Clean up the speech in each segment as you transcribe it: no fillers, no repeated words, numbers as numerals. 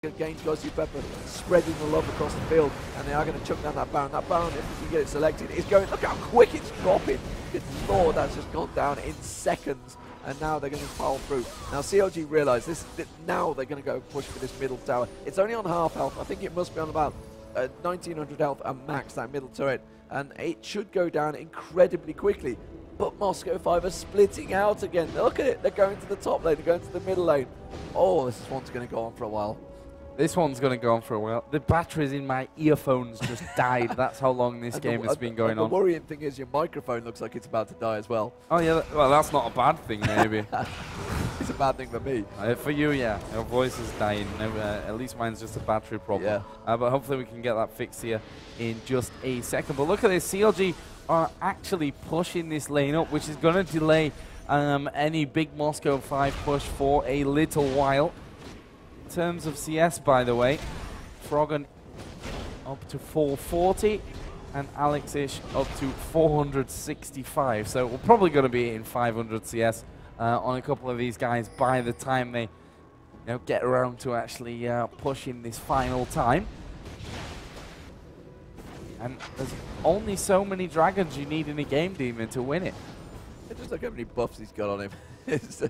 against Gosu Pepper, spreading the love across the field, and they are going to chuck down that Baron. That Baron, if we can get it selected, is going. Look how quick it's dropping. Good lord, that's just gone down in seconds, and now they're going to pile through. Now CLG realise this. Now they're going to go push for this middle tower. It's only on half health. I think it must be on about 1900 health and max, that middle turret, and it should go down incredibly quickly. But Moscow 5 are splitting out again. Look at it. They're going to the top lane. They're going to the middle lane. Oh, this one's going to go on for a while. This one's going to go on for a while. The batteries in my earphones just died. That's how long this game has been going on. The worrying thing is your microphone looks like it's about to die as well. Oh, yeah. Well, that's not a bad thing, maybe. It's a bad thing for me. For you, yeah. Your voice is dying. At least mine's just a battery problem. Yeah. But hopefully we can get that fixed here in just a second. But look at this. CLG are actually pushing this lane up, which is going to delay any big Moscow 5 push for a little while. In terms of CS, by the way, Froggen up to 440 and Alexish up to 465. So we're probably going to be in 500 CS on a couple of these guys by the time they get around to actually pushing this final time. And there's only so many dragons you need in a game, Demon, to win it. Just look how many buffs he's got on him. It's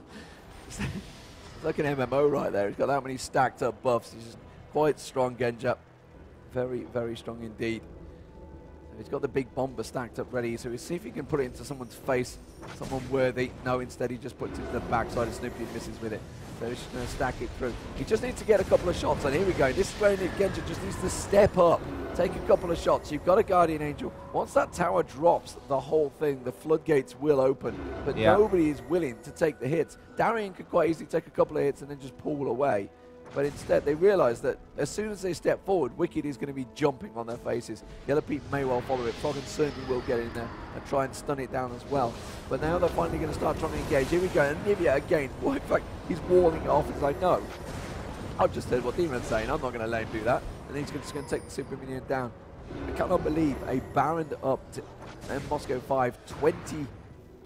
like an MMO right there. He's got that many stacked up buffs. He's just quite strong, Genja. Very, very strong indeed. He's got the big bomber stacked up ready, so we'll see if he can put it into someone's face, someone worthy. No, instead he just puts it to the backside and Snoopy misses with it. So he's just going to stack it through. He just needs to get a couple of shots, and here we go. This is where Genja just needs to step up, take a couple of shots. You've got a Guardian Angel. Once that tower drops, the whole thing, the floodgates will open, but nobody is willing to take the hits. Darien could quite easily take a couple of hits and then just pull away. But instead, they realise that as soon as they step forward, Wicked is going to be jumping on their faces. Yellow Pete may well follow it. Froggen certainly will get in there and try and stun it down as well. But now they're finally going to start trying to engage. Here we go. And Nivea again. Well, in fact, he's walling it off. He's like, no. I've just heard what Demon's saying. I'm not going to let him do that. And he's just going to take the Super Minion down. I cannot believe a Baron up to Moscow 5,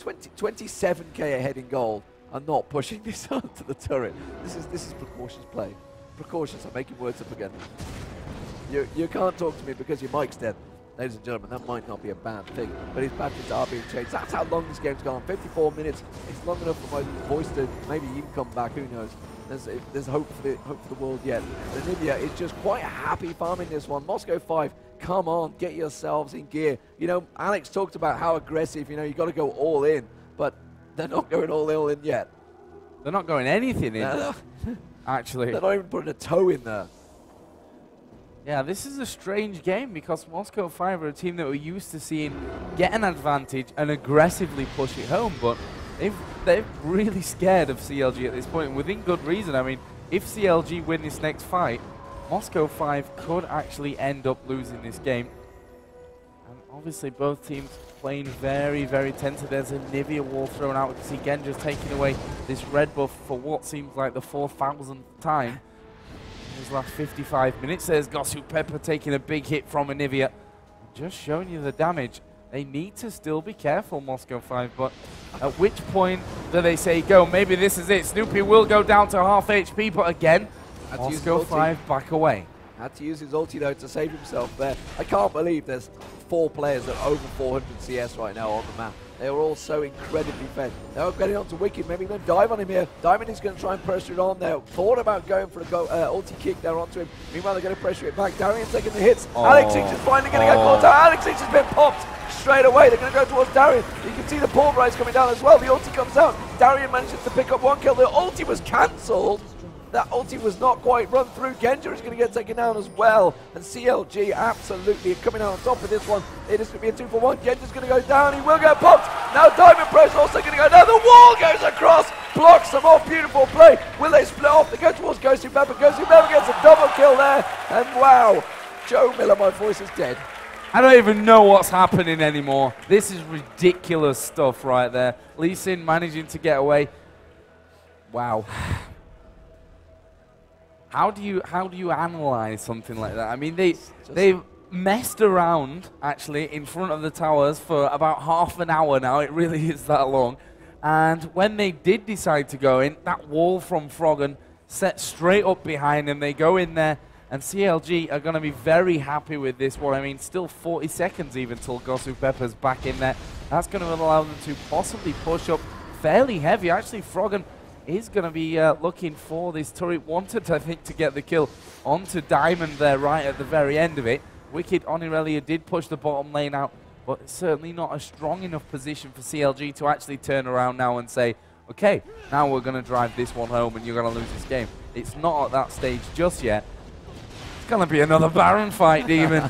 27k ahead in gold. I'm not pushing this onto the turret. This is precautious play. Precautious. I'm making words up again. You can't talk to me because your mic's dead. Ladies and gentlemen, that might not be a bad thing, but his batteries are being changed. That's how long this game's gone. 54 minutes. It's long enough for my voice to maybe even come back. Who knows? There's hope for the world yet. But Nivea is just quite happy farming this one. Moscow 5, come on, get yourselves in gear. Alex talked about how aggressive. You got to go all in, but they're not going all in yet. They're not going anything in, actually. They're not even putting a toe in there. Yeah, this is a strange game because Moscow 5 are a team that we're used to seeing get an advantage and aggressively push it home, but they're really scared of CLG at this point, and within good reason. I mean, if CLG win this next fight, Moscow 5 could actually end up losing this game. And obviously both teams playing very, very tensive. There's a Nivea wall thrown out. We can see Genja's taking away this red buff for what seems like the 4,000th time in his last 55 minutes. There's Gosu Pepper taking a big hit from a Nivea. Just showing you the damage. They need to still be careful, Moscow 5, but at which point do they say go? Maybe this is it. Snoopy will go down to half HP, but again, Moscow 5 back away. Had to use his ulti though to save himself there. I can't believe there's 4 players that are over 400 CS right now on the map. They were all so incredibly fed. They're getting onto Wicked. Maybe they'll dive on him here. Diamond is going to try and pressure it on there. Thought about going for a ulti kick there onto him. Meanwhile, they're going to pressure it back. Darian's taking the hits. Alexish is finally going to get caught out. Alexish has been popped straight away. They're going to go towards Darian. You can see the pulverize coming down as well. The ulti comes out. Darian manages to pick up 1 kill. The ulti was cancelled. That ulti was not quite run through. Genja is going to get taken down as well. And CLG absolutely coming out on top of this one. It is going to be a 2-for-1. Genja's going to go down. He will get popped. Now Diamond Pro's also going to go down. The wall goes across. Blocks them off. Beautiful play. Will they split off? They go towards Gosu Pepper. Gosu Pepper gets a double kill there. And wow, Joe Miller, my voice is dead. I don't even know what's happening anymore. This is ridiculous stuff right there. Lee Sin managing to get away. Wow. How do you analyze something like that? I mean, they've messed around actually in front of the towers for about half an hour now. It really is that long. And when they did decide to go in, that wall from Froggen set straight up behind them. They go in there, and CLG are going to be very happy with this one. I mean, still 40 seconds even till Gosu Pepper's back in there. That's going to allow them to possibly push up fairly heavy. Actually, Froggen is going to be looking for this turret. Wanted, I think, to get the kill onto Diamond there right at the very end of it. Wicked Onirelia did push the bottom lane out, but it's certainly not a strong enough position for CLG to actually turn around now and say, okay, now we're going to drive this one home and you're going to lose this game. It's not at that stage just yet. It's going to be another Baron fight, Demon.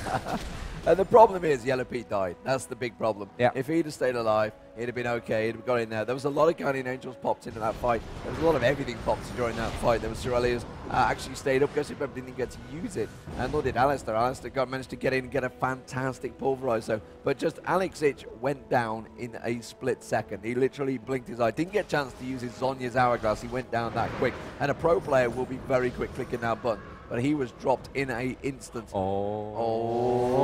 And the problem is Yellow Pete died. That's the big problem. Yeah. If he'd have stayed alive, he'd have been okay. He'd have got in there. There was a lot of Guardian Angels popped into that fight. There was a lot of everything popped during that fight. There was Shirelius actually stayed up. Gosu Pepper didn't get to use it. And nor did Alistair. Alistair managed to get in and get a fantastic pulverizer. But just Alex Ich went down in a split second. He literally blinked his eye. Didn't get a chance to use his Zhonya's hourglass. He went down that quick. And a pro player will be very quick clicking that button. But he was dropped in an instant. Oh,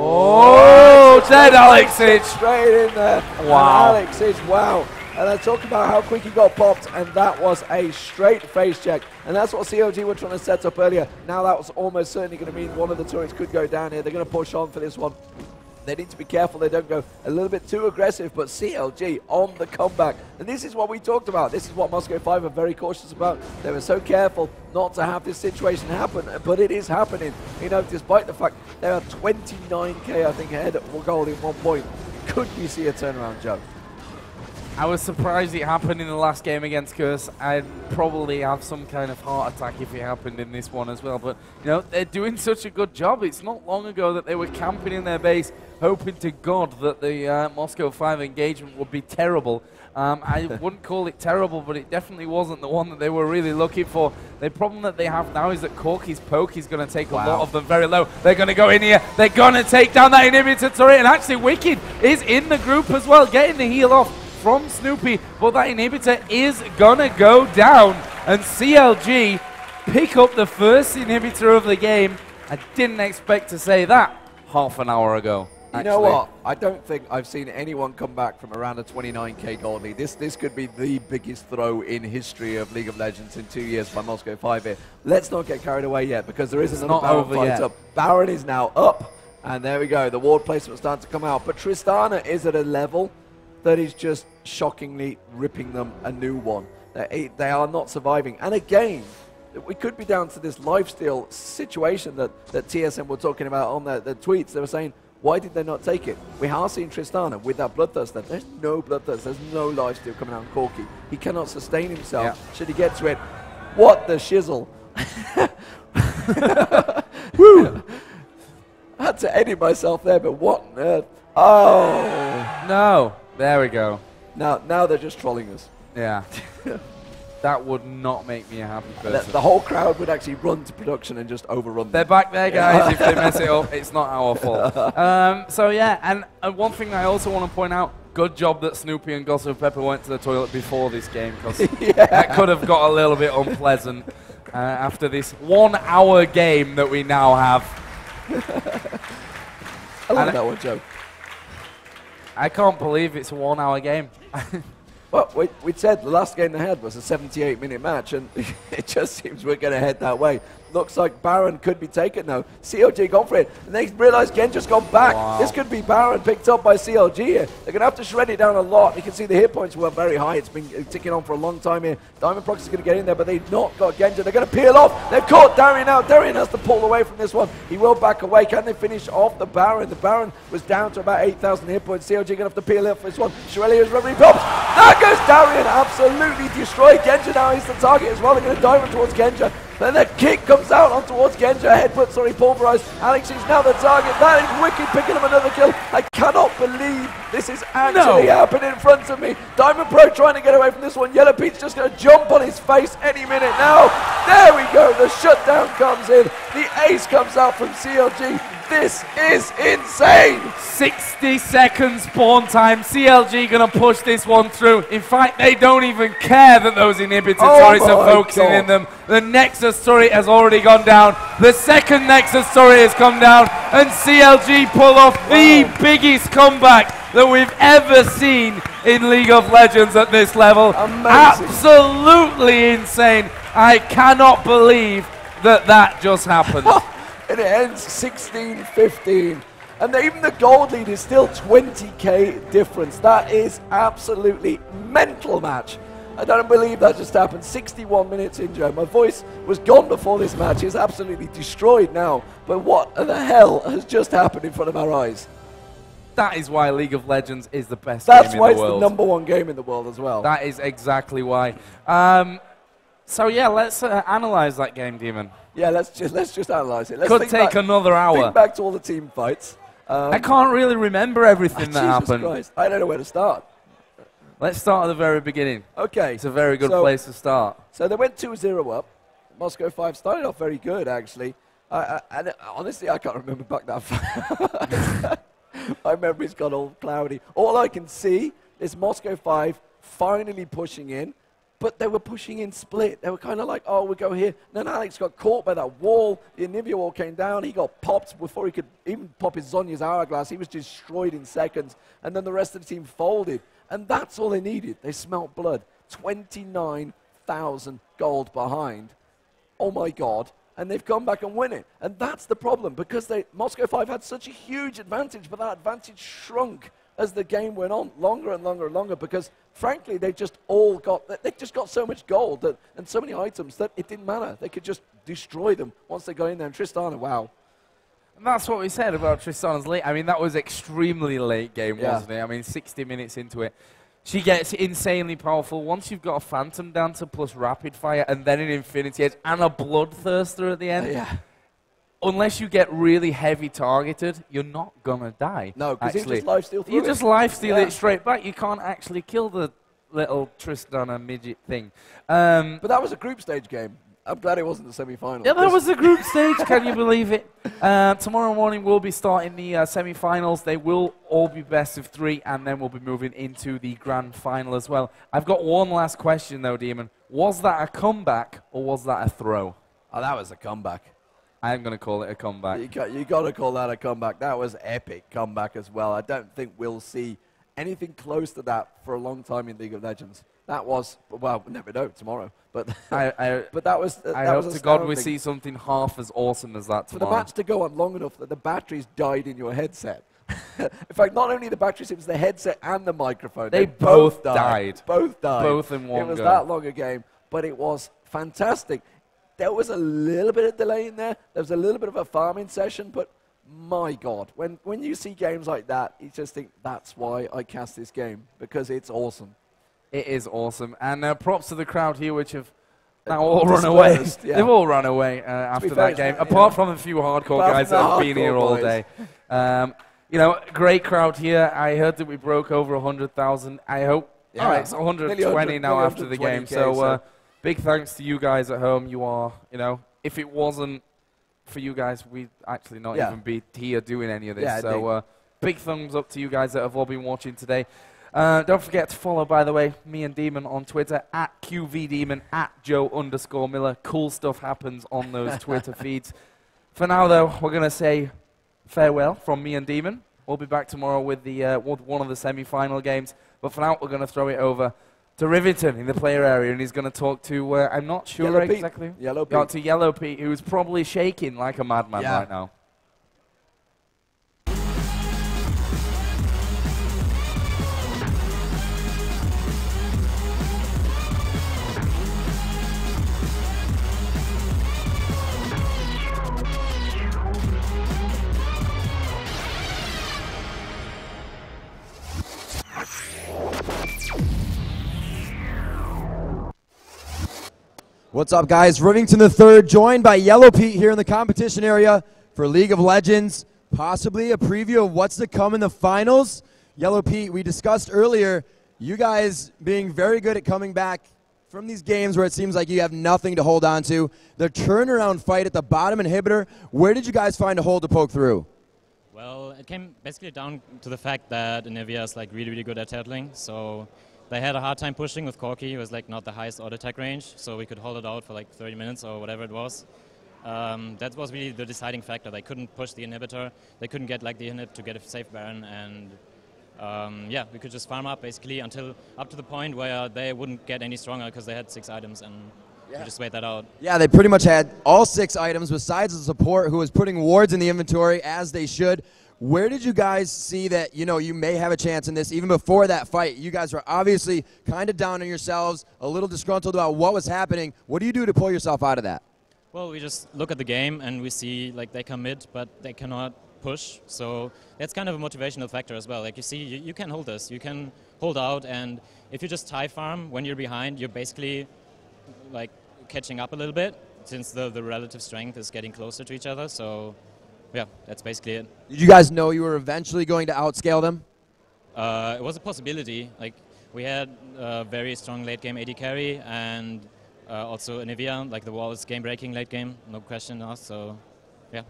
dead Alex Ich. Straight in there. Wow. And Alex Ich, wow. And I talk about how quick he got popped, and that was a straight face check. And that's what CLG were trying to set up earlier. Now that was almost certainly going to mean one of the turrets could go down here. They're going to push on for this one. They need to be careful they don't go a little bit too aggressive, but CLG on the comeback. And this is what we talked about. This is what Moscow 5 are very cautious about. They were so careful not to have this situation happen, but it is happening. You know, despite the fact they are 29k, I think, ahead at goal in 1 point. Could you see a turnaround, Joe? I was surprised it happened in the last game against Curse. I'd probably have some kind of heart attack if it happened in this one as well. But, you know, they're doing such a good job. It's not long ago that they were camping in their base, hoping to God that the Moscow 5 engagement would be terrible. I wouldn't call it terrible, but it definitely wasn't the one that they were really looking for. The problem that they have now is that Corki's poke is going to take a lot of them very low. They're going to go in here. They're going to take down that inhibitor turret. And actually, Wicked is in the group as well, getting the heal off from Snoopy, but that inhibitor is gonna go down, and CLG pick up the first inhibitor of the game. I didn't expect to say that half an hour ago. You know what? I don't think I've seen anyone come back from around a 29k gold lead. This could be the biggest throw in history of League of Legends in 2 years by Moscow 5 here. Let's not get carried away yet, because there is another Baron fight up. Baron is now up, and there we go. The ward placement starting to come out, but Tristana is at a level that is just shockingly ripping them a new one. They are not surviving. And again, we could be down to this lifesteal situation that TSM were talking about on the tweets. They were saying, why did they not take it? We are seeing Tristana with that Bloodthirster. There's no Bloodthirst. There's no lifesteal coming out on Corki. He cannot sustain himself should he get to it. What the shizzle. Woo! I had to edit myself there, but what on earth? Oh! No. There we go. Now they're just trolling us. Yeah. That would not make me a happy person. The whole crowd would actually run to production and just overrun them. They're back there, guys. If they mess it up, it's not our fault. So yeah, and one thing I also want to point out, good job that Snoopy and Gosu Pepper went to the toilet before this game, because that could have got a little bit unpleasant after this 1 hour game that we now have. I love that one, Joe. I can't believe it's a 1 hour game. Well, we said the last game they had was a 78-minute match, and it just seems we're going to head that way. Looks like Baron could be taken now. CLG gone for it, and they realise Genja's gone back. Wow. This could be Baron picked up by CLG here. They're going to have to shred it down a lot. You can see the hit points were very high. It's been ticking on for a long time here. Diamond Prox is going to get in there, but they've not got Genja. They're going to peel off. They've caught Darian out. Darian has to pull away from this one. He will back away. Can they finish off the Baron? The Baron was down to about 8,000 hit points. CLG going to have to peel off this one. Shirelli is rubbery pops. There goes Darian. Absolutely destroyed. Genja now is the target as well. They're going to dive towards Genja. Then the kick comes out on towards Genja. Headbutt, pulverized. Alex is now the target. That is Wicked picking up another kill. I cannot believe this is actually happening in front of me. Diamond Pro trying to get away from this one. Yellow Pete's just going to jump on his face any minute now. There we go. The shutdown comes in. The ace comes out from CLG. This is insane. 60 seconds spawn time. CLG going to push this one through. In fact, they don't even care that those inhibitor turrets are focusing in them. The Nexus turret has already gone down. The second Nexus turret has come down. And CLG pull off the biggest comeback that we've ever seen in League of Legends at this level. Amazing. Absolutely insane. I cannot believe that just happened. And it ends 16-15. And even the gold lead is still 20k difference. That is absolutely mental match. I don't believe that just happened. 61 minutes in, Joe. My voice was gone before this match. It's absolutely destroyed now. But what the hell has just happened in front of our eyes? That is why League of Legends is the best game in the world. That's why it's the #1 game in the world as well. That is exactly why. So yeah, let's analyze that game, Demon. Yeah, let's just analyze it. Let's Could take another hour. Think back to all the team fights. I can't really remember everything that happened. Christ. I don't know where to start. Let's start at the very beginning. Okay. It's a very good place to start. So they went 2-0 up. Moscow 5 started off very good, actually. And honestly, I can't remember back that far. My memory's got all cloudy. All I can see is Moscow 5 finally pushing in, but they were pushing in split. They were kind of like, oh, we'll go here. And then Alex got caught by that wall. The Anivia wall came down. He got popped before he could even pop his Zhonya's hourglass. He was destroyed in seconds. And then the rest of the team folded. And that's all they needed. They smelt blood. 29,000 gold behind. Oh, my God. And they've come back and win it. And that's the problem, because Moscow 5 had such a huge advantage, but that advantage shrunk as the game went on, longer and longer and longer, because, frankly, they just got so much gold and so many items that it didn't matter. They could just destroy them once they got in there. And Tristana, wow. And that's what we said about Tristana's late. I mean, that was extremely late game, wasn't it? I mean, 60 minutes into it. She gets insanely powerful. Once you've got a Phantom Dancer plus Rapid Fire and then an Infinity Edge and a Bloodthirster at the end, unless you get really heavy targeted, you're not going to die. No, because you just lifesteal through You just lifesteal it straight back. You can't actually kill the little Tristana midget thing. But that was a group stage game. I'm glad it wasn't the semi-final. Yeah, that was the group stage. Can you believe it? Tomorrow morning we'll be starting the semi-finals. They will all be best of 3, and then we'll be moving into the grand final as well. I've got one last question, though, Demon. Was that a comeback, or was that a throw? Oh, that was a comeback. I'm going to call it a comeback. You got to call that a comeback. That was epic comeback as well. I don't think we'll see anything close to that for a long time in League of Legends. That was, well, we'll never know tomorrow. But but that was I hope to God we see something half as awesome as that tomorrow. For the match to go on long enough that the batteries died in your headset. In fact, not only the batteries, it was the headset and the microphone. They both died. Both died. Both in one go. It was that long a game, but it was fantastic. There was a little bit of delay in there. There was a little bit of a farming session, but my God, when you see games like that, you just think that's why I cast this game, because it's awesome. It is awesome. And props to the crowd here, which have now all run away. Yeah. They've all run away after that game, apart from a few hardcore guys that have been here all day. You know, great crowd here. I heard that we broke over 100,000. I hope. Yeah. All right, it's 120 now after the game. So big thanks to you guys at home. You are, you know, if it wasn't for you guys, we'd actually not even be here doing any of this. Yeah, so big thumbs up to you guys that have all been watching today. Don't forget to follow, by the way, me and Demon on Twitter, at QVDemon, at Joe_Miller. Cool stuff happens on those Twitter feeds. For now, though, we're going to say farewell from me and Demon. We'll be back tomorrow with the one of the semi-final games. But for now, we're going to throw it over to Rivington in the player area, and he's going to talk to, I'm not sure Yellow exactly. Pete. Yellow Pete. To Yellow Pete, who's probably shaking like a madman right now. What's up, guys? Rivington III, joined by Yellow Pete here in the competition area for League of Legends. Possibly a preview of what's to come in the finals. Yellow Pete, we discussed earlier, you guys being very good at coming back from these games where it seems like you have nothing to hold on to. The turnaround fight at the bottom inhibitor, where did you guys find a hole to poke through? Well, it came basically down to the fact that Anivia is like really good at turtling, so they had a hard time pushing with Corki. It was like not the highest auto attack range, so we could hold it out for like 30 minutes or whatever it was. That was really the deciding factor. They couldn't push the inhibitor. They couldn't get like the inhib to get a safe Baron, and yeah, we could just farm up basically until up to the point where they wouldn't get any stronger because they had 6 items, and You just wait that out. Yeah, they pretty much had all 6 items besides the support who was putting wards in the inventory as they should. Where did you guys see that, you may have a chance in this even before that fight? You guys were obviously kind of down on yourselves, a little disgruntled about what was happening. What do you do to pull yourself out of that? Well, we just look at the game and we see like they commit, but they cannot push. So that's kind of a motivational factor as well. Like you see, you can hold this, you can hold out, and if you just tie farm when you're behind, you're basically like catching up a little bit since the relative strength is getting closer to each other. So yeah, that's basically it. Did you guys know you were eventually going to outscale them? It was a possibility. Like we had a very strong late game AD carry and also Anivia, like the wall is game breaking late game, no question asked. So yeah.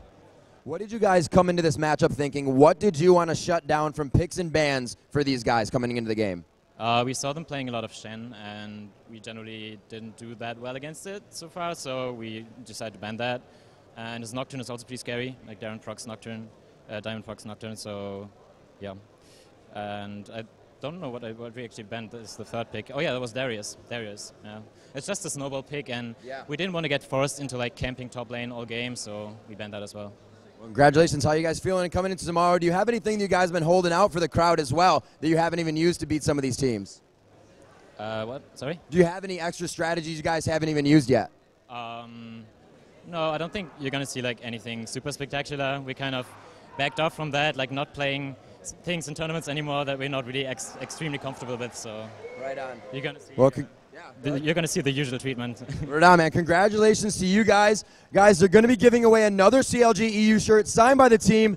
What did you guys come into this matchup thinking? What did you want to shut down from picks and bans for these guys coming into the game? We saw them playing a lot of Shen, and we generally didn't do that well against it so far, so we decided to ban that. And his Nocturne is also pretty scary, like Darren Prox Nocturne, Diamond Fox Nocturne, so yeah. And I don't know what we actually banned. This is the 3rd pick. Oh yeah, that was Darius. Yeah. It's just a snowball pick, and we didn't want to get forced into like camping top lane all game, so we banned that as well. Congratulations. How are you guys feeling coming into tomorrow? Do you have anything that you guys have been holding out for the crowd as well that you haven't even used to beat some of these teams? What? Sorry? Do you have any extra strategies you guys haven't even used yet? No, I don't think you're going to see like anything super spectacular. We kind of backed off from that, like not playing things in tournaments anymore that we're not really extremely comfortable with. So right on. You're going to see. Well, you're going to see the usual treatment. Right on, man. Congratulations to you guys. Guys, they're going to be giving away another CLG EU shirt signed by the team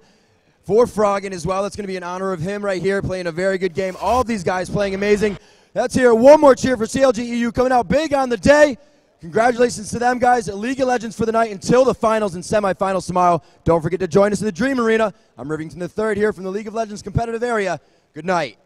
for Froggen as well. That's going to be in honor of him right here, playing a very good game. All of these guys playing amazing. Let's hear one more cheer for CLG EU coming out big on the day. Congratulations to them, guys, at League of Legends for the night until the finals and semifinals tomorrow. Don't forget to join us in the Dream Arena. I'm Rivington III here from the League of Legends competitive area. Good night.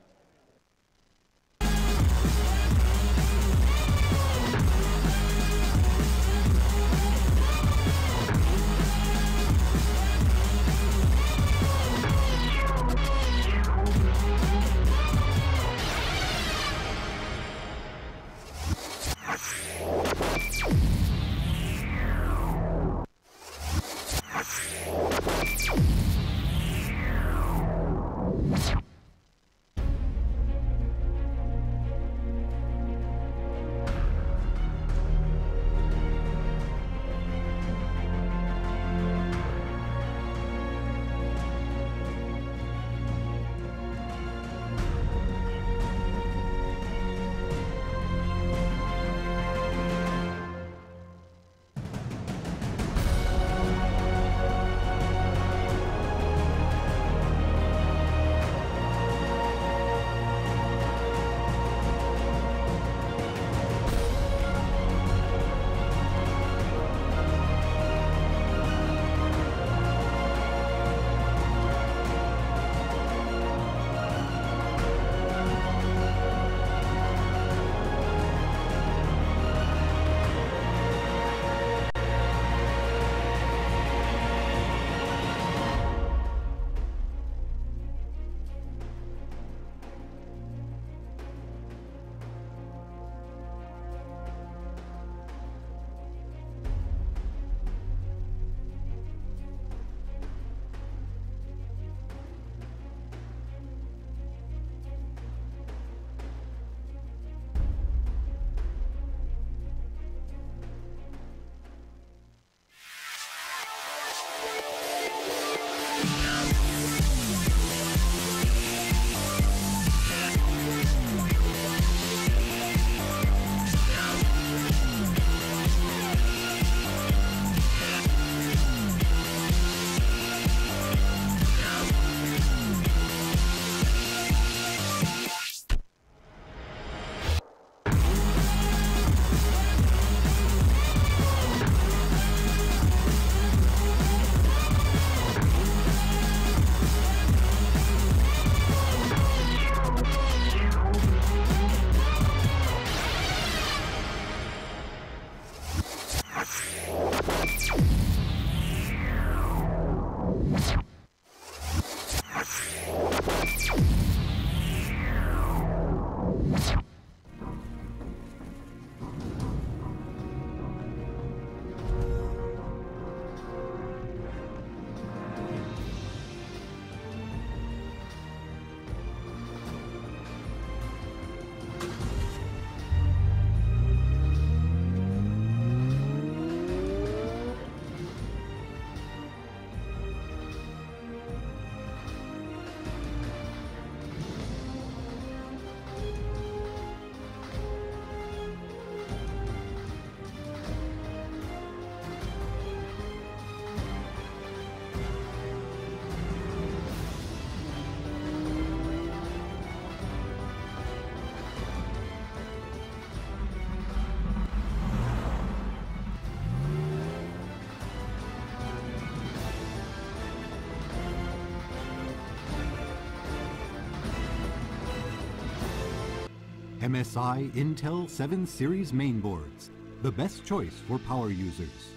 MSI Intel 7 Series mainboards, the best choice for power users.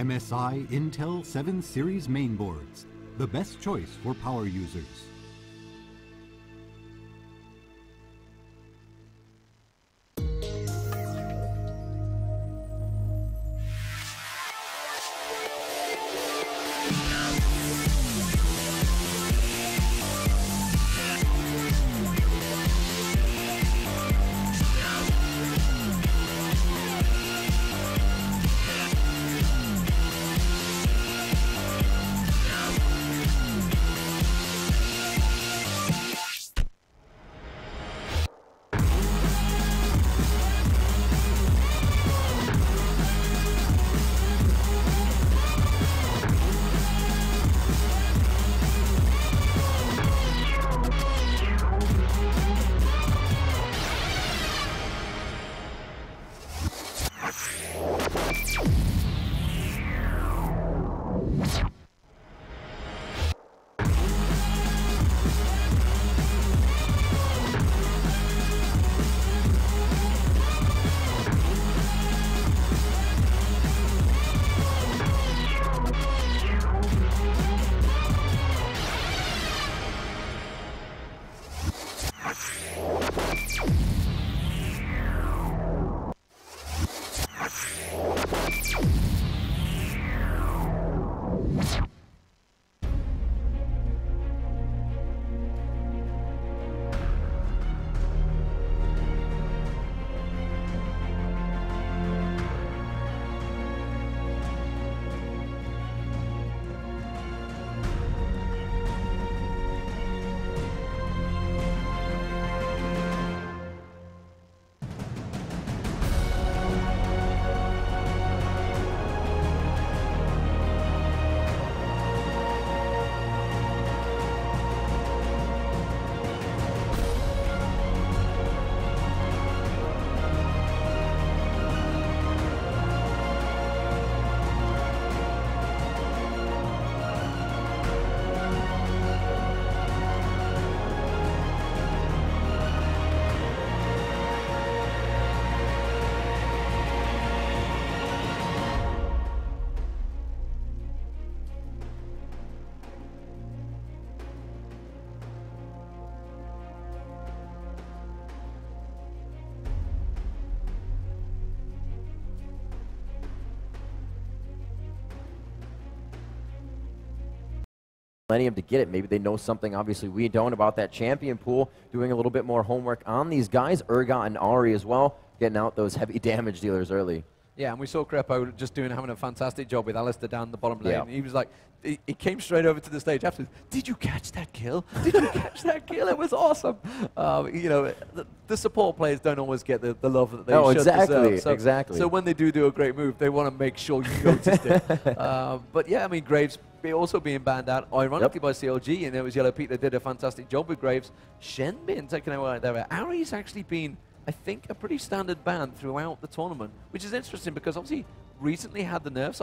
MSI Intel 7 Series mainboards, the best choice for power users. Millennium to get it. Maybe they know something, obviously, we don't about that champion pool, doing a little bit more homework on these guys, Urgot and Ari as well, getting out those heavy damage dealers early. Yeah, and we saw Crepo just having a fantastic job with Alistair down the bottom lane. Yeah. He was like, he came straight over to the stage after. Did you catch that kill? Did you catch that kill? It was awesome. You know, the support players don't always get the love that they should deserve. So, exactly. So when they do a great move, they want to make sure you noticed it. But yeah, I mean, Graves also being banned out, ironically by CLG, and it was Yellow Pete that did a fantastic job with Graves. Shen being taken away there. Ari's actually been, I think, a pretty standard ban throughout the tournament, which is interesting because obviously recently had the nerfs.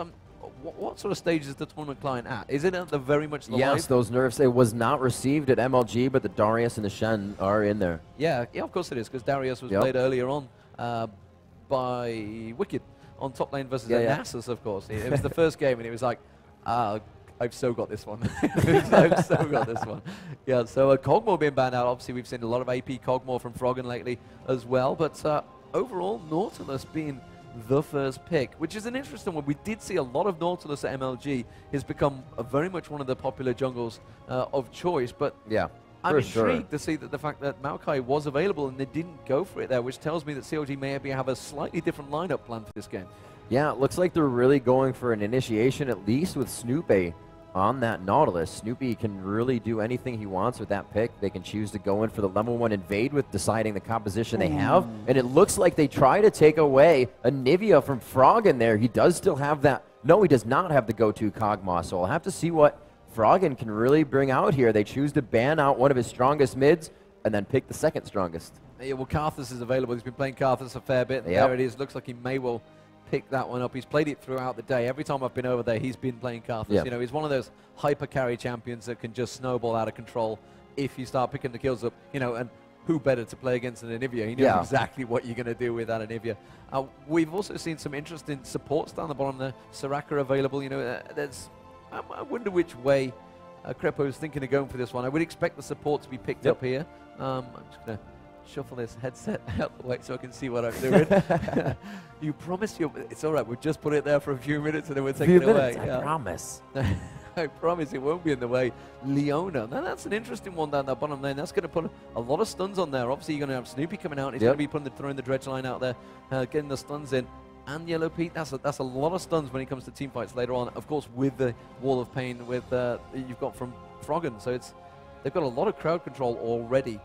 What sort of stage is the tournament client at? Is it at the very much the Yes, live? those nerfs, it was not received at MLG, but the Darius and the Shen are in there. Yeah, of course it is, because Darius was played earlier on by Wicked on top lane versus Nasus, of course. It was the first game, and it was like, I've so got this one. I've so got this one. Yeah, so Kog'Maw being banned out. Obviously, we've seen a lot of AP Kog'Maw from Froggen lately as well. But overall, Nautilus being the first pick, which is an interesting one. We did see a lot of Nautilus at MLG. Has become very much one of the popular jungles of choice. But yeah, I'm intrigued to see that the fact that Maokai was available and they didn't go for it there, which tells me that CLG may have a slightly different lineup plan for this game. Yeah, it looks like they're really going for an initiation, at least with Snoopy on that Nautilus. Snoopy can really do anything he wants with that pick. They can choose to go in for the level 1 invade with deciding the composition they have. And it looks like they try to take away a Nivea from Froggen there. He does still have that. No, he does not have the go-to Kog'Maw, so I'll have to see what Froggen can really bring out here. They choose to ban out one of his strongest mids and then pick the second strongest. Yeah, well, Karthus is available. He's been playing Karthus a fair bit. There it is. Looks like he may well pick that one up. He's played it throughout the day. Every time I've been over there, he's been playing Karthus. You know, he's one of those hyper carry champions that can just snowball out of control if you start picking the kills up. You know, and who better to play against an Anivia? He knows exactly what you're going to do with that Anivia. We've also seen some interesting supports down the bottom there. Soraka available. You know, I wonder which way Crepo is thinking of going for this one. I would expect the support to be picked up here. I'm just going to shuffle this headset out the way so I can see what I'm doing. You promise you... It's all right. We'll just put it there for a few minutes and then we'll take it away. I promise. I promise it won't be in the way. Leona. Now, that's an interesting one down that bottom lane. That's going to put a lot of stuns on there. Obviously, you're going to have Snoopy coming out. He's going to be throwing the dredge line out there, getting the stuns in. And Yellow Pete, that's a lot of stuns when it comes to team fights later on. Of course, with the Wall of Pain with you've got from Froggen. So they've got a lot of crowd control already.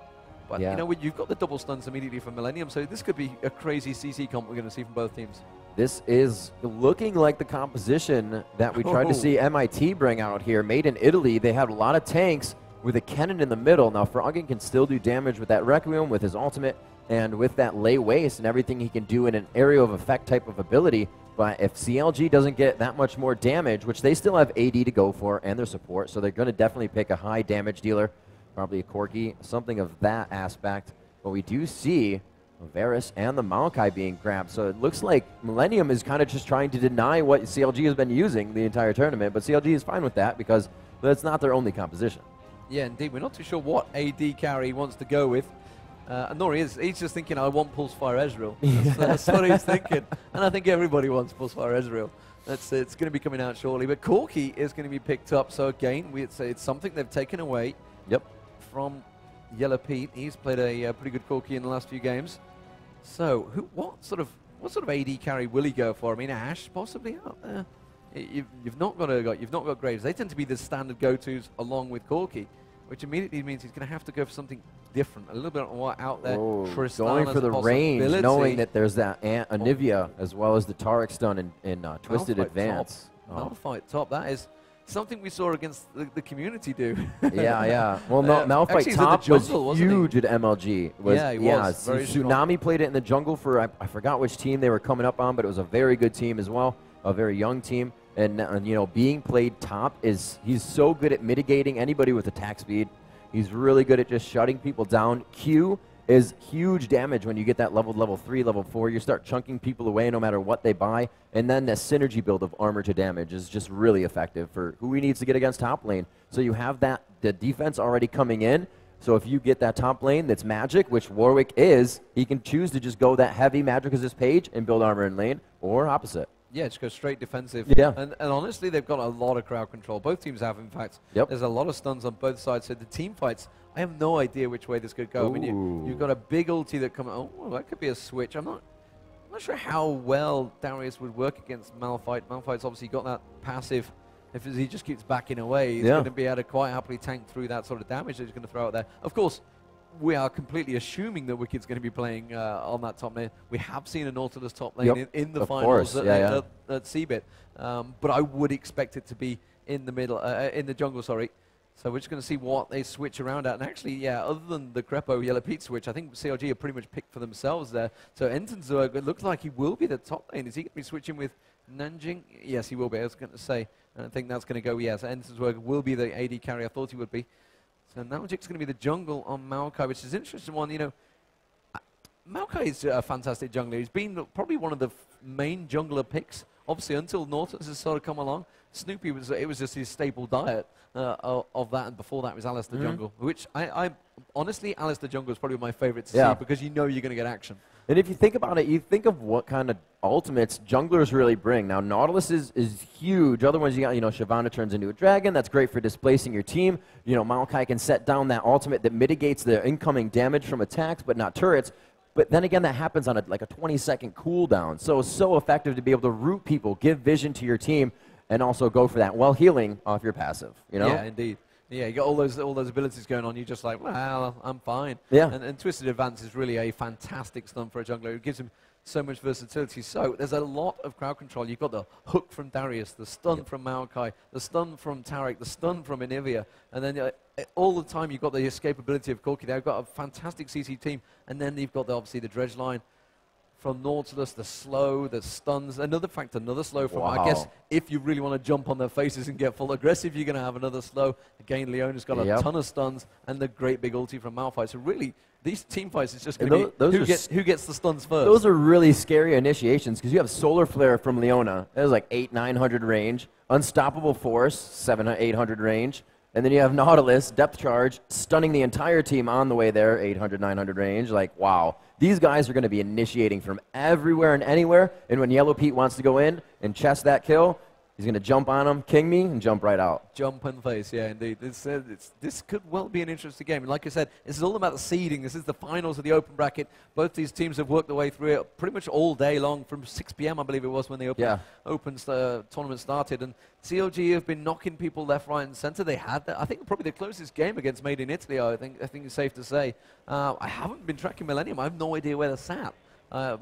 But, you know, you've got the double stuns immediately from Millennium, so this could be a crazy CC comp we're going to see from both teams. This is looking like the composition that we tried to see MIT bring out here. Made in Italy, they had a lot of tanks with a Kennen in the middle. Now, Froggen can still do damage with that Requiem, with his ultimate, and with that Lay Waste and everything he can do in an area of effect type of ability. But if CLG doesn't get that much more damage, which they still have AD to go for and their support, so they're going to definitely pick a high damage dealer. Probably a Corki, something of that aspect. But we do see Varus and the Maokai being grabbed. So it looks like Millennium is kind of just trying to deny what CLG has been using the entire tournament. But CLG is fine with that because that's not their only composition. Yeah, indeed. We're not too sure what AD carry he wants to go with. Nor he is. He's just thinking, I want Pulsefire Ezreal. That's what he's thinking. And I think everybody wants Pulsefire Ezreal. It's going to be coming out shortly. But Corki is going to be picked up. So again, it's something they've taken away. From Yellow Pete. He's played a pretty good Corki in the last few games. So, what sort of AD carry will he go for? I mean, Ashe possibly out there. You've not got Graves. They tend to be the standard go-tos along with Corki, which immediately means he's going to have to go for something different, a little bit more out there. Going for the range, knowing that there's that Anivia as well as the Taric stun in Twisted Advance. Malphite top. That is something we saw against the community do. Yeah. Well, Malphite top was huge at MLG. He was. Very Tsunami played it in the jungle for, I forgot which team they were coming up on, but it was a very good team as well, a very young team. And you know, being played top he's so good at mitigating anybody with attack speed. He's really good at just shutting people down. Q is huge damage when you get that level 3, level 4. You start chunking people away no matter what they buy. And then the synergy build of armor to damage is just really effective for who he needs to get against top lane. So you have the defense already coming in. So if you get that top lane that's magic, which Warwick is, he can choose to just go that heavy magic as his page and build armor in lane, or opposite. Yeah, just go straight defensive. Yeah. And honestly, they've got a lot of crowd control. Both teams have, in fact. Yep. There's a lot of stuns on both sides. So the team fights, I have no idea which way this could go. I mean, Ooh. you've got a big ulti that comes. Oh, well, that could be a switch. I'm not sure how well Darius would work against Malphite. Malphite's obviously got that passive. If he just keeps backing away, he's going to be able to quite happily tank through that sort of damage that he's going to throw out there. Of course, we are completely assuming that Wicked's going to be playing on that top lane. We have seen a Nautilus top lane in the finals at CBIT, but I would expect it to be in the middle, in the jungle, sorry. So we're just going to see what they switch around at. And actually, yeah, other than the Crepo Yellow Pete switch, I think CLG have pretty much picked for themselves there. So Entenzwerg, it looks like he will be the top lane. Is he going to be switching with Nanjing? Yes, he will be. I was going to say, I think that's going to go, yes. Entenzwerg will be the AD carry. I thought he would be. So Nanjing's going to be the jungle on Maokai, which is an interesting one. You know, Maokai is a fantastic jungler. He's been probably one of the main jungler picks, obviously, until Nautilus has sort of come along. Snoopy it was just his staple diet of that, and before that was Alistair Jungle, which I honestly, Alistair Jungle is probably my favorite to see because you know you're going to get action. And if you think about it, you think of what kind of ultimates junglers really bring. Now, Nautilus is huge. Other ones, you got, Shyvana turns into a dragon. That's great for displacing your team. Maokai can set down that ultimate that mitigates the incoming damage from attacks, but not turrets. But then again, that happens on like a 20-second cooldown. So effective to be able to root people, give vision to your team, and also go for that while healing off your passive. Yeah, indeed. Yeah, you got all those abilities going on. You're just like, well, I'm fine. Yeah. And Twisted Advance is really a fantastic stun for a jungler. It gives him so much versatility. So there's a lot of crowd control. You've got the hook from Darius, the stun from Maokai, the stun from Taric, the stun from Anivia, and then all the time you've got the escapability of Corki. They've got a fantastic CC team, and then you've got obviously the dredge line from Nautilus, the slow, the stuns, another slow from, I guess, if you really want to jump on their faces and get full aggressive, you're going to have another slow. Again, Leona's got a ton of stuns, and the great big ulti from Malphite. So really, these team fights is just going to be who gets the stuns first. Those are really scary initiations, because you have Solar Flare from Leona. That was like 800-900 range. Unstoppable Force, 700-800 range. And then you have Nautilus, Depth Charge, stunning the entire team on the way there, 800-900 range. Like, wow. These guys are going to be initiating from everywhere and anywhere. And when Yellow Pete wants to go in and chest that kill, he's going to jump on him, king me, and jump right out. Jump and face, yeah, indeed. This could well be an interesting game. And like I said, this is all about the seeding. This is the finals of the open bracket. Both these teams have worked their way through it pretty much all day long, from 6 p.m., I believe it was, when the open tournament started. And CLG have been knocking people left, right, and center. They had that. I think probably the closest game against Made in Italy, I think it's safe to say. I haven't been tracking Millennium. I have no idea where they're sat.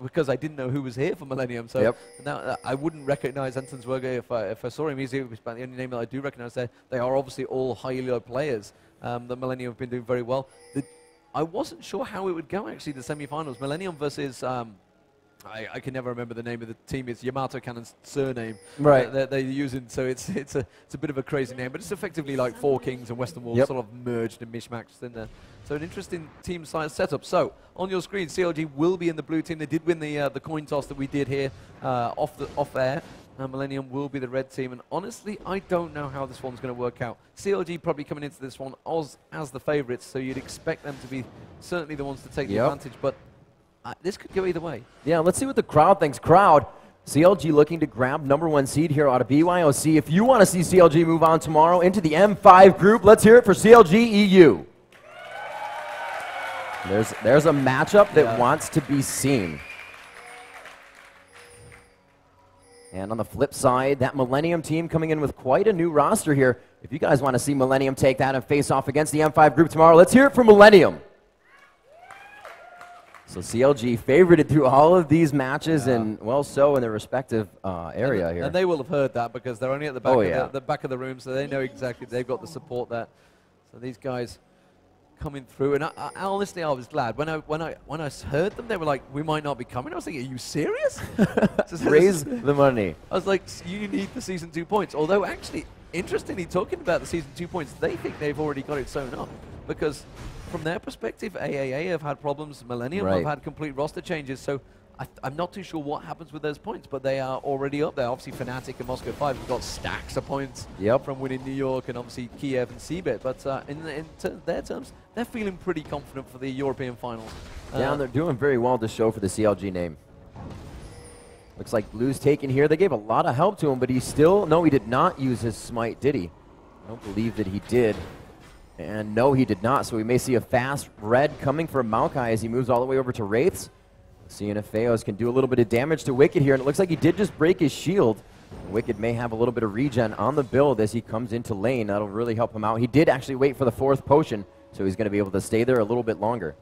Because I didn't know who was here for Millennium, so now I wouldn't recognize Entenzwerg if I saw him. He's the only name that I do recognize there. They are obviously all high-elo players. The Millennium have been doing very well. I wasn't sure how it would go, actually, the semi-finals. Millennium versus, I can never remember the name of the team. It's Yamato Cannon's surname. Right. They're using, so it's a bit of a crazy name, but it's effectively like Four Kings and Western Wolves sort of merged and mishmashed in there. So an interesting team size setup. So on your screen, CLG will be in the blue team. They did win the coin toss that we did here off air. Millennium will be the red team. And honestly, I don't know how this one's going to work out. CLG probably coming into this one as the favorites, so you'd expect them to be certainly the ones to take the advantage. But this could go either way. Yeah, let's see what the crowd thinks. Crowd, CLG looking to grab #1 seed here out of BYOC. If you want to see CLG move on tomorrow into the M5 group, let's hear it for CLG EU. There's a matchup that wants to be seen. And on the flip side, that Millennium team coming in with quite a new roster here. If you guys want to see Millennium take that and face off against the M5 group tomorrow, let's hear it for Millennium. So CLG favorited through all of these matches, and well, so in their respective area here. And they will have heard that because they're only at the back, the back of the room, so they know exactly they've got the support there. So these guys coming through, and I honestly, I was glad when I heard them. They were like, "We might not be coming." I was thinking, "Are you serious?" Raise the money. I was like, "You need the season 2 points." Although, actually, interestingly, talking about the season 2 points, they think they've already got it sewn up because, from their perspective, AAA have had problems. Millennium have had complete roster changes. So I'm not too sure what happens with those points, but they are already up there. Obviously, Fnatic and Moscow 5 have got stacks of points from winning New York and obviously Kiev and CBIT. But in their terms, they're feeling pretty confident for the European finals. Yeah, and they're doing very well to show for the CLG name. Looks like Blue's taken here. They gave a lot of help to him, but he still, no, he did not use his smite, did he? I don't believe that he did. And no, he did not. So we may see a fast red coming from Maokai as he moves all the way over to Wraiths. Seeing if Feos can do a little bit of damage to Wicked here. And it looks like he did just break his shield. Wicked may have a little bit of regen on the build as he comes into lane. That'll really help him out. He did actually wait for the 4th potion, so he's going to be able to stay there a little bit longer.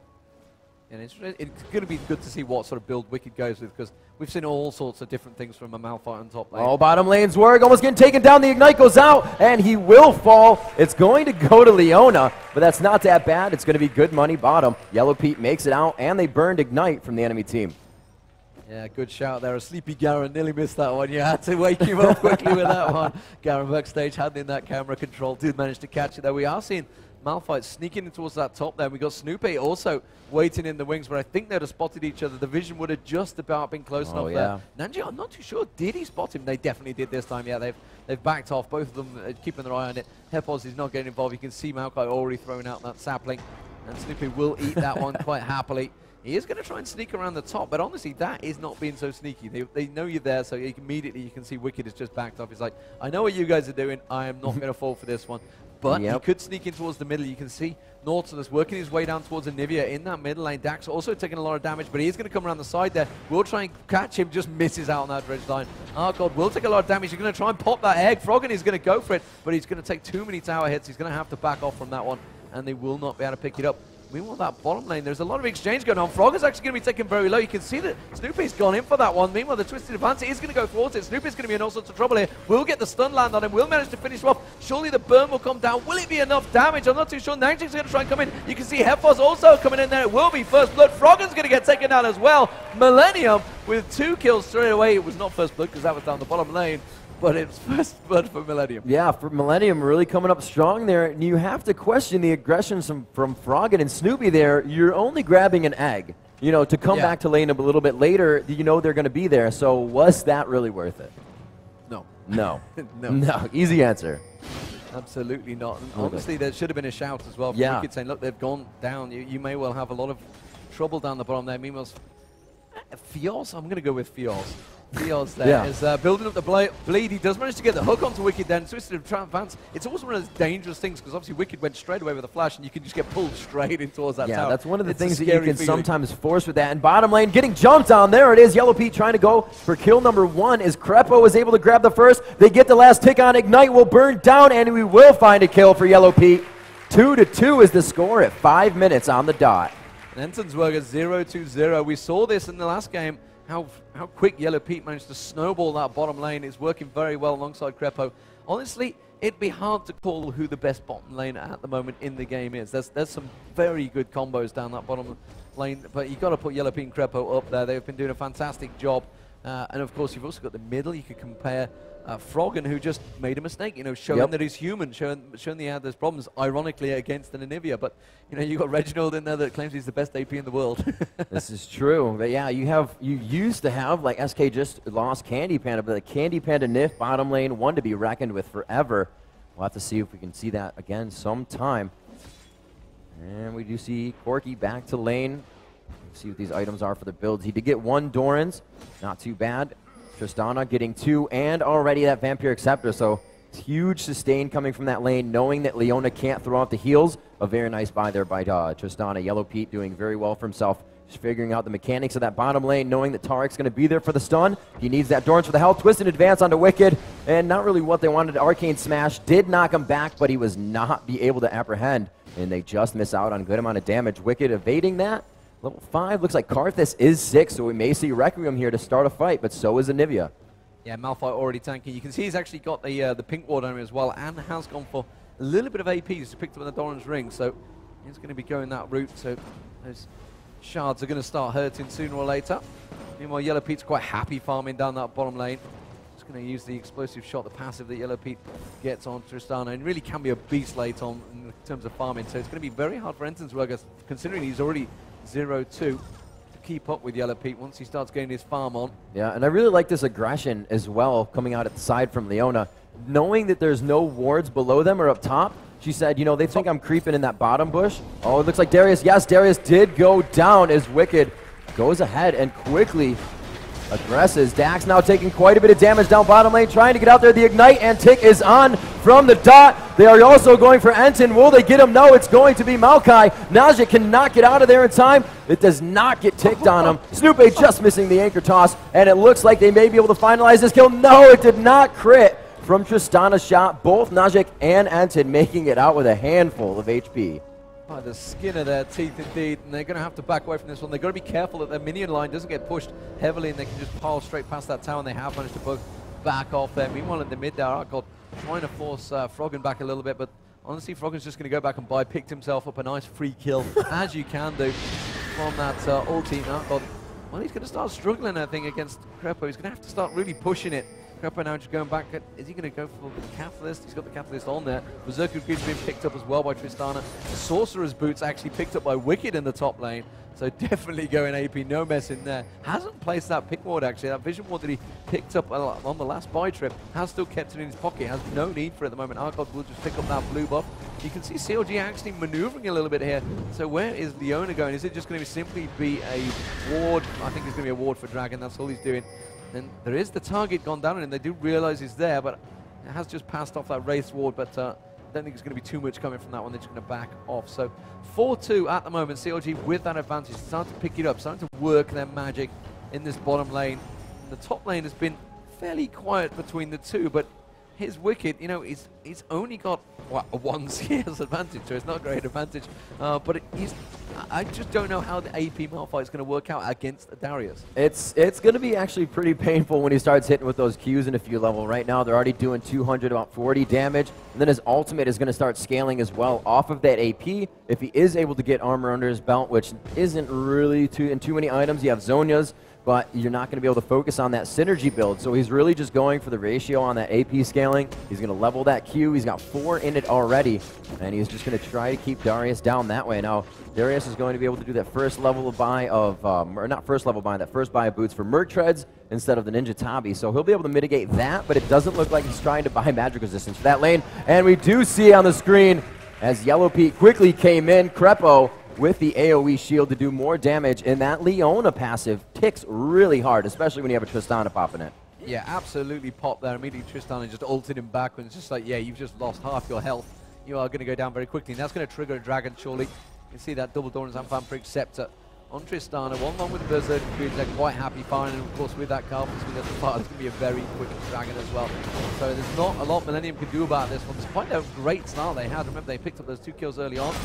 And it's going to be good to see what sort of build Wicked goes with, because we've seen all sorts of different things from a Malphite on top lane. Oh, bottom lane's work. Almost getting taken down. The Ignite goes out, and he will fall. It's going to go to Leona, but that's not that bad. It's going to be good money bottom. Yellow Pete makes it out, and they burned Ignite from the enemy team. Yeah, good shout there. A sleepy Garen nearly missed that one. You had to wake him up quickly with that one. Garen backstage handling that camera control. Did manage to catch it there. We are seeing Malphite sneaking in towards that top there. We got Snoopy also waiting in the wings, but I think they'd have spotted each other. The vision would have just about been close enough there. Nanji, I'm not too sure. Did he spot him? They definitely did this time. Yeah, they've backed off. Both of them keeping their eye on it. Hepos is not getting involved. You can see Maokai already throwing out that sapling, and Snoopy will eat that one quite happily. He is going to try and sneak around the top, but honestly, that is not being so sneaky. They know you're there, so immediately you can see Wicked is just backed off. He's like, I know what you guys are doing. I am not going to fall for this one. But he could sneak in towards the middle. You can see Nautilus working his way down towards Anivia in that middle lane. Dax also taking a lot of damage, but he is going to come around the side there. We'll try and catch him, just misses out on that dredge line. Oh god, will take a lot of damage. You're going to try and pop that egg. Froggen is going to go for it, but he's going to take too many tower hits. He's going to have to back off from that one, and they will not be able to pick it up. Meanwhile, that bottom lane, there's a lot of exchange going on. Froggen's actually going to be taken very low. You can see that Snoopy's gone in for that one. Meanwhile, the Twisted Advance is going to go towards it. Snoopy's going to be in all sorts of trouble here. We'll get the stun land on him. We'll manage to finish him off. Surely the burn will come down. Will it be enough damage? I'm not too sure. Nanjing's going to try and come in. You can see Hefos also coming in there. It will be first blood. Froggen's going to get taken down as well. Millennium with 2 kills straight away. It was not first blood because that was down the bottom lane, but it's first blood for Millennium. Yeah, for Millennium really coming up strong there. And you have to question the aggression from Froggen and Snoopy there. You're only grabbing an egg. You know, to come back to lane a little bit later, you know they're going to be there. So was that really worth it? No. No. No. No. Easy answer. Absolutely not. And honestly, there should have been a shout as well from Wicked saying, look, they've gone down. You may well have a lot of trouble down the bottom there. Meanwhile, Fios, I'm going to go with Fios. Fios there is building up the bleed. He does manage to get the hook onto Wicked then. Twisted Advance. It's also one of those dangerous things because obviously Wicked went straight away with a flash and you can just get pulled straight in towards that tower. Yeah, that's one of the things that you can sometimes force with that. And bottom lane getting jumped on. There it is. Yellow Pete trying to go for kill number 1 as Crepo is able to grab the first. They get the last tick on. Ignite will burn down and we will find a kill for Yellow Pete. 2-2 is the score at 5 minutes on the dot. Enzensberger 0-2-0. We saw this in the last game. How quick Yellow Pete managed to snowball that bottom lane. Is working very well alongside Crepo. Honestly, it'd be hard to call who the best bottom lane at the moment in the game is. There's some very good combos down that bottom lane, but you've got to put Yellow Pete and Crepo up there. They've been doing a fantastic job. And of course, you've also got the middle. You could compare Froggen, who just made a mistake, you know, showing that he's human, showing he had those problems, ironically, against an Anivia. But, you know, you've got Reginald in there that claims he's the best AP in the world. This is true. But, yeah, you used to have, like, SK just lost Candy Panda, but the Candy Panda Nif bottom lane, one to be reckoned with forever. We'll have to see if we can see that again sometime. And we do see Corki back to lane. Let's see what these items are for the builds. He did get 1 Doran's, not too bad. Tristana getting 2 and already that Vampiric Scepter, so huge sustain coming from that lane, knowing that Leona can't throw out the heals. A very nice buy there by Tristana. Yellow Pete doing very well for himself, just figuring out the mechanics of that bottom lane, knowing that Tarek's going to be there for the stun. He needs that Dorans for the health. Twisted Advance onto Wicked, and not really what they wanted. Arcane Smash did knock him back, but he was not be able to apprehend, and they just miss out on a good amount of damage. Wicked evading that. Level 5, looks like Karthus is 6, so we may see Requiem here to start a fight, but so is Anivia. Yeah, Malphite already tanking. You can see he's actually got the pink ward on him as well, and has gone for a little bit of AP. He's picked up in the Doran's ring, so he's going to be going that route. So those shards are going to start hurting sooner or later. Meanwhile, Yellow Pete's quite happy farming down that bottom lane. Just going to use the explosive shot, the passive that Yellow Pete gets on Tristana, and really can be a beast late on in terms of farming. So it's going to be very hard for Enzensberger, considering he's already 0-2, to keep up with Yellow Pete once he starts getting his farm on. Yeah, and I really like this aggression as well coming out at the side from Leona. Knowing that there's no wards below them or up top, she said, you know, they think I'm creeping in that bottom bush. Oh, it looks like Darius. Yes, Darius did go down as Wicked goes ahead and quickly aggresses. Dax now taking quite a bit of damage down bottom lane, trying to get out there. The Ignite and Tick is on from the dot. They are also going for Enton. Will they get him? No, it's going to be Maokai. Najik cannot get out of there in time. It does not get ticked on him. Snoopy just missing the anchor toss, and it looks like they may be able to finalize this kill. No, it did not crit from Tristana's shot. Both Najik and Enton making it out with a handful of HP. By the skin of their teeth, indeed, and they're going to have to back away from this one. They've got to be careful that their minion line doesn't get pushed heavily and they can just pile straight past that tower, and they have managed to both back off there. Meanwhile, in the mid there, Arkod trying to force Froggen back a little bit, but honestly, Froggen's just going to go back and picked himself up a nice free kill, as you can do, from that ulti. Arkod, well, he's going to start struggling, I think, against Krepo. He's going to have to start really pushing it. Krepo now just going back. Is he going to go for the Catalyst? He's got the Catalyst on there. Berserker Greed's been picked up as well by Tristana. Sorcerer's Boots actually picked up by Wicked in the top lane. So definitely going AP, no mess in there. Hasn't placed that pick ward actually. That vision ward that he picked up on the last buy trip has still kept it in his pocket. Has no need for it at the moment. Arkod will just pick up that blue buff. You can see CLG actually maneuvering a little bit here. So where is Leona going? Is it just going to simply be a ward? I think it's going to be a ward for Dragon. That's all he's doing. And there is the target gone down, and they do realize he's there, but it has just passed off that race ward, but I don't think it's going to be too much coming from that one. They're just going to back off. So 4-2 at the moment. CLG with that advantage, starting to pick it up, starting to work their magic in this bottom lane. And the top lane has been fairly quiet between the two, but his Wicked, you know, he's only got what, a 1 CS advantage, so it's not a great advantage. But I just don't know how the AP Malphite is going to work out against Darius. It's going to be actually pretty painful when he starts hitting with those Qs in a few level. Right now, they're already doing 240 damage, and then his ultimate is going to start scaling as well off of that AP. If he is able to get armor under his belt, which isn't really too many items, you have Zhonya's, but you're not going to be able to focus on that synergy build. So he's really just going for the ratio on that AP scaling. He's going to level that Q. He's got 4 in it already, and he's just going to try to keep Darius down that way. Now, Darius is going to be able to do that first level of buy of, or not first level buy, that first buy of boots for Merc Treads instead of the Ninja Tabi. So he'll be able to mitigate that, but it doesn't look like he's trying to buy magic resistance for that lane. And we do see on the screen, as Yellow Pete quickly came in, Krepo with the AoE shield to do more damage, and that Leona passive ticks really hard, especially when you have a Tristana popping it. Yeah, absolutely popped there. Immediately Tristana just ulted him backwards. It's just like, yeah, you've just lost half your health. You are going to go down very quickly, and that's going to trigger a dragon, surely. You can see that double Doran's and Vampiric Scepter on Tristana. 1-1 with the Berserker Greed. They're quite happy firing, and of course with that Carpus, with the part, it's going to be a very quick dragon as well. So there's not a lot Millennium can do about this one, despite a great start they had. Remember, they picked up those 2 kills early on.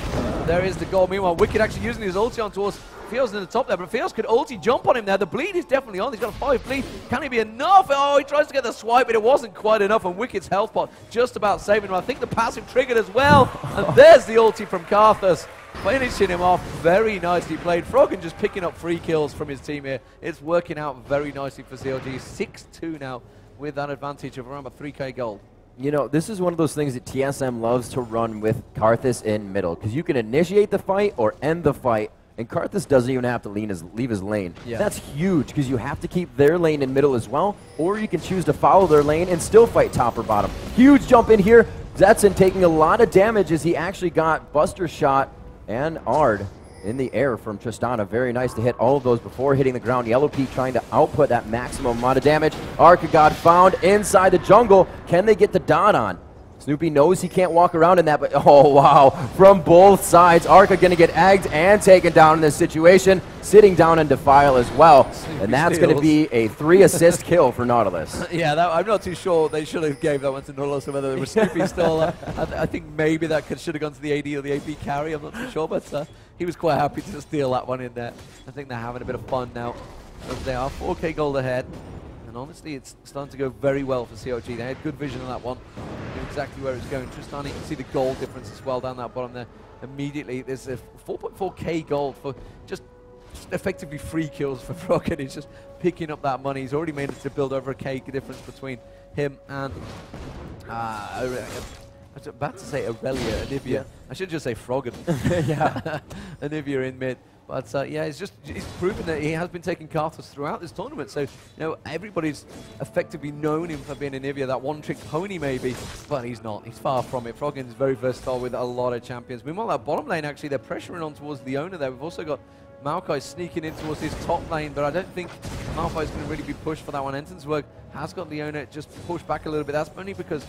There is the goal. Meanwhile, Wicked actually using his ulti on towards Fios in the top there, but Fios could ulti jump on him there. The bleed is definitely on. He's got a 5 bleed. Can it be enough? Oh, he tries to get the swipe, but it wasn't quite enough, and Wicked's health pot just about saving him. I think the passive triggered as well, and there's the ulti from Karthus, finishing him off. Very nicely played. Froggen just picking up free kills from his team here. It's working out very nicely for CLG. 6-2 now with that advantage of around about 3k gold. You know, this is one of those things that TSM loves to run with Karthus in middle, because you can initiate the fight or end the fight, and Karthus doesn't even have to leave his lane. Yeah. That's huge, because you have to keep their lane in middle as well, or you can choose to follow their lane and still fight top or bottom. Huge jump in here. Zetson taking a lot of damage as he actually got Buster Shot and Ard in the air from Tristana. Very nice to hit all of those before hitting the ground. Yellow Pete trying to output that maximum amount of damage. Archagod found inside the jungle. Can they get the dot on? Snoopy knows he can't walk around in that, but oh wow, from both sides. Arca gonna get egged and taken down in this situation, sitting down in Defile as well. Snoopy and that's gonna be a 3-assist kill for Nautilus. Yeah, I'm not too sure they should have gave that one to Nautilus, or whether there was Snoopy still. I think maybe that should have gone to the AD or the AP carry, I'm not too sure, but he was quite happy to steal that one in there. I think they're having a bit of fun now, as they are 4k gold ahead. And honestly, it's starting to go very well for CLG. They had good vision on that one. Knew exactly where it's going. Tristana, you can see the gold difference as well down that bottom there. Immediately, there's a 4.4k gold for just effectively free kills for Froggen. He's just picking up that money. He's already made it to build over a K difference between him and I was about to say Aurelia, Anivia. Yeah. I should just say Froggen. Yeah, Anivia in mid. But yeah, he's proven that he has been taking Karthus throughout this tournament. So, you know, everybody's effectively known him for being Anivia, that one-trick pony maybe, but he's not. He's far from it. Froggen's very versatile with a lot of champions. Meanwhile, that bottom lane, actually, they're pressuring on towards Leona there. We've also got Maokai sneaking in towards his top lane, but I don't think Malphite is going to really be pushed for that one. Entonsberg has got Leona just pushed back a little bit. That's only because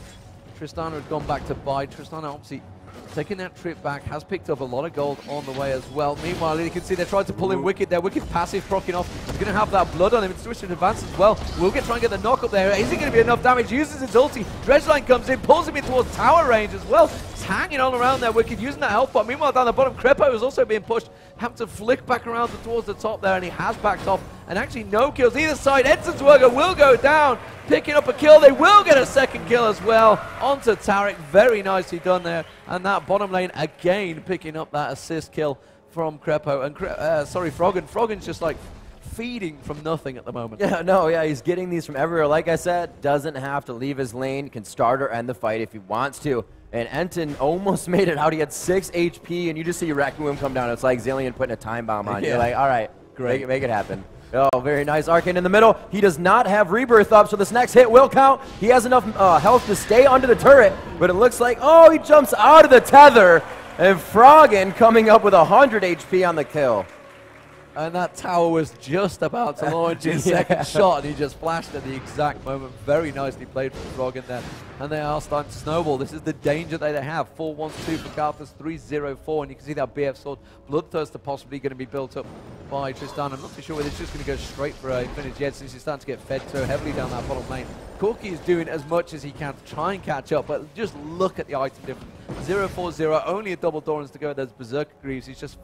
Tristana had gone back to buy. Tristana obviously taking that trip back, has picked up a lot of gold on the way as well. Meanwhile, you can see they're trying to pull in Wicked there. Wicked passive proccing off. He's going to have that blood on him. It's switching advance as well. Will get try and get the knock up there. Is it going to be enough damage? Uses his ulti. Dredgeline comes in, pulls him in towards tower range as well. He's hanging on around there. Wicked using that health pot. Meanwhile, down the bottom, Krepo is also being pushed. Have to flick back around towards the top there, and he has backed off. And actually, no kills either side. Entonsberger will go down, picking up a kill. They will get a second kill as well onto Taric. Very nicely done there. And that bottom lane again picking up that assist kill from Krepo. And Froggen. Froggen's just like feeding from nothing at the moment. Yeah, he's getting these from everywhere. Like I said, doesn't have to leave his lane, can start or end the fight if he wants to. And Enton almost made it out. He had 6 HP, and you just see Requiem come down. It's like Zillion putting a time bomb on you. You're like, all right, great, make it happen. Oh, very nice. Arcane in the middle. He does not have Rebirth up, so this next hit will count. He has enough health to stay under the turret, but it looks like, oh, he jumps out of the tether. And Froggen coming up with 100 HP on the kill. And that tower was just about to launch his second shot, and he just flashed at the exact moment. Very nicely played from Froggen there. And they are starting to snowball. This is the danger that they have. 4-1-2 for Karthus, 3-0-4, and you can see that BF sword Bloodthirster possibly going to be built up by Tristan. I'm not too sure whether it's just going to go straight for a finish yet, since he's starting to get fed so heavily down that bottom lane. Corki is doing as much as he can to try and catch up, but just look at the item difference. 0-4-0, only a double Doran's to go. There's Berserker Greaves. He's just fell